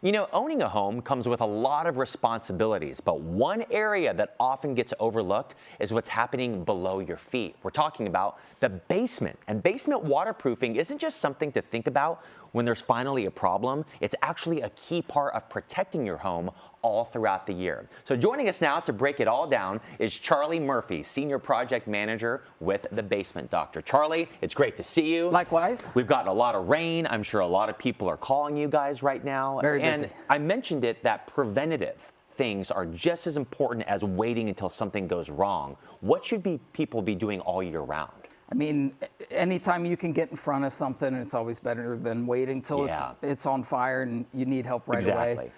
You know, owning a home comes with a lot of responsibilities, but one area that often gets overlooked is what's happening below your feet. We're talking about the basement. And basement waterproofing isn't just something to think about when there's finally a problem. It's actually a key part of protecting your home all throughout the year. So joining us now to break it all down is Charlie Murphy, Senior Project Manager with The Basement Doctor. Charlie, it's great to see you. Likewise. We've gotten a lot of rain. I'm sure a lot of people are calling you guys right now. Very busy. And I mentioned it that preventative things are just as important as waiting until something goes wrong. What should people be doing all year round? I mean, anytime you can get in front of something, it's always better than waiting till it's on fire and you need help right away.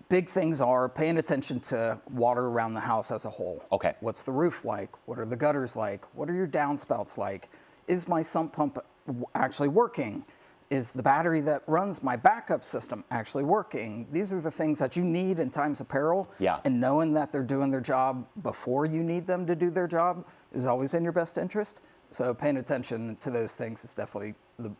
Big things are paying attention to water around the house as a whole. Okay. What's the roof like? What are the gutters like? What are your downspouts like? Is my sump pump actually working? Is the battery that runs my backup system actually working? These are the things that you need in times of peril. Yeah. And knowing that they're doing their job before you need them to do their job is always in your best interest. So paying attention to those things is definitely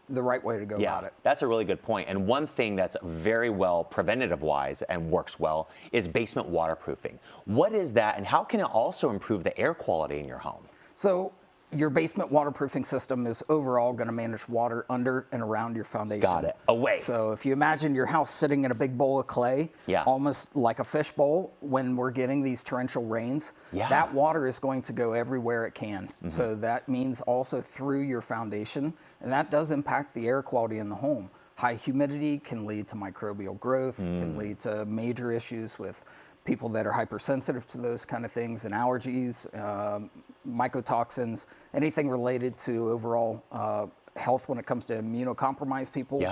the right way to go about it. That's a really good point. And one thing that's very well preventative-wise and works well is basement waterproofing. What is that, and how can it also improve the air quality in your home? So your basement waterproofing system is overall going to manage water under and around your foundation. Got it. Away. So if you imagine your house sitting in a big bowl of clay, almost like a fish bowl, when we're getting these torrential rains, that water is going to go everywhere it can. So that means also through your foundation, and that does impact the air quality in the home. High humidity can lead to microbial growth, can lead to major issues with people that are hypersensitive to those kind of things, and allergies, mycotoxins, anything related to overall health when it comes to immunocompromised people.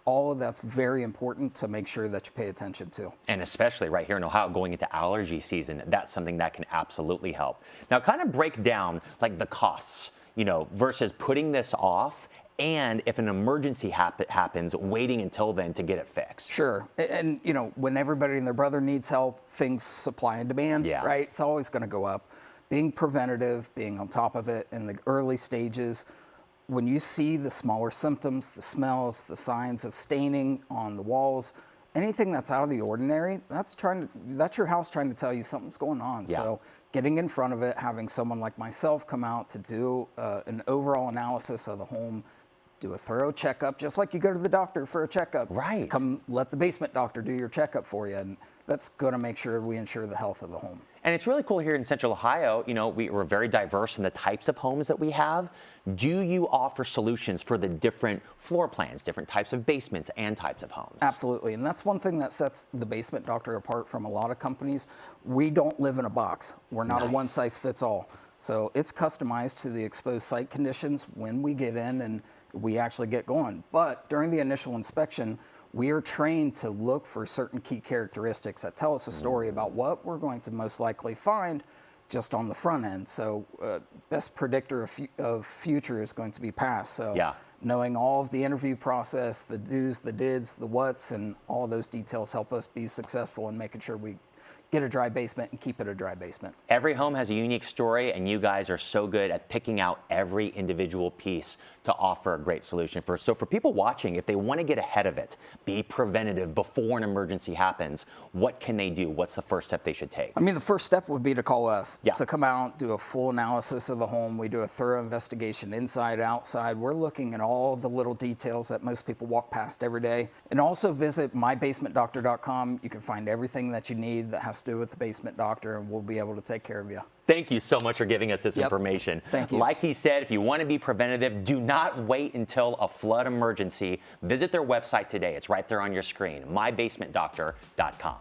All of that's very important to make sure that you pay attention to. And especially right here in Ohio, going into allergy season, that's something that can absolutely help. Now, kind of break down like the costs, you know, versus putting this off, and if an emergency happens, waiting until then to get it fixed. Sure. And, you know, when everybody and their brother needs help, things supply and demand, right? It's always going to go up. Being preventative, being on top of it in the early stages, when you see the smaller symptoms, the smells, the signs of staining on the walls, anything that's out of the ordinary, that's your house trying to tell you something's going on. So getting in front of it, having someone like myself come out to do an overall analysis of the home, do a thorough checkup, just like you go to the doctor for a checkup. Right. Come let the basement doctor do your checkup for you, and that's going to make sure we ensure the health of the home. And it's really cool here in Central Ohio. You know, we're very diverse in the types of homes that we have. Do you offer solutions for the different floor plans, different types of basements and types of homes? Absolutely, and that's one thing that sets the Basement Doctor apart from a lot of companies. We don't live in a box. We're not a one-size-fits-all. So it's customized to the exposed site conditions when we get in and we actually get going. But during the initial inspection, we are trained to look for certain key characteristics that tell us a story about what we're going to most likely find just on the front end. So best predictor of future is going to be past. So knowing all of the interview process, the do's, the dids, the whats, and all of those details help us be successful in making sure we get a dry basement and keep it a dry basement. Every home has a unique story, and you guys are so good at picking out every individual piece to offer a great solution for. So for people watching, if they want to get ahead of it, be preventative before an emergency happens, what can they do? What's the first step they should take? I mean, the first step would be to call us, to come out, do a full analysis of the home. We do a thorough investigation inside, outside. We're looking at all the little details that most people walk past every day. And also visit mybasementdoctor.com. You can find everything that you need that has to do with the Basement Doctor, and we'll be able to take care of you. Thank you so much for giving us this information. Thank you. Like he said, if you want to be preventative, do not wait until a flood emergency. Visit their website today. It's right there on your screen, mybasementdoctor.com.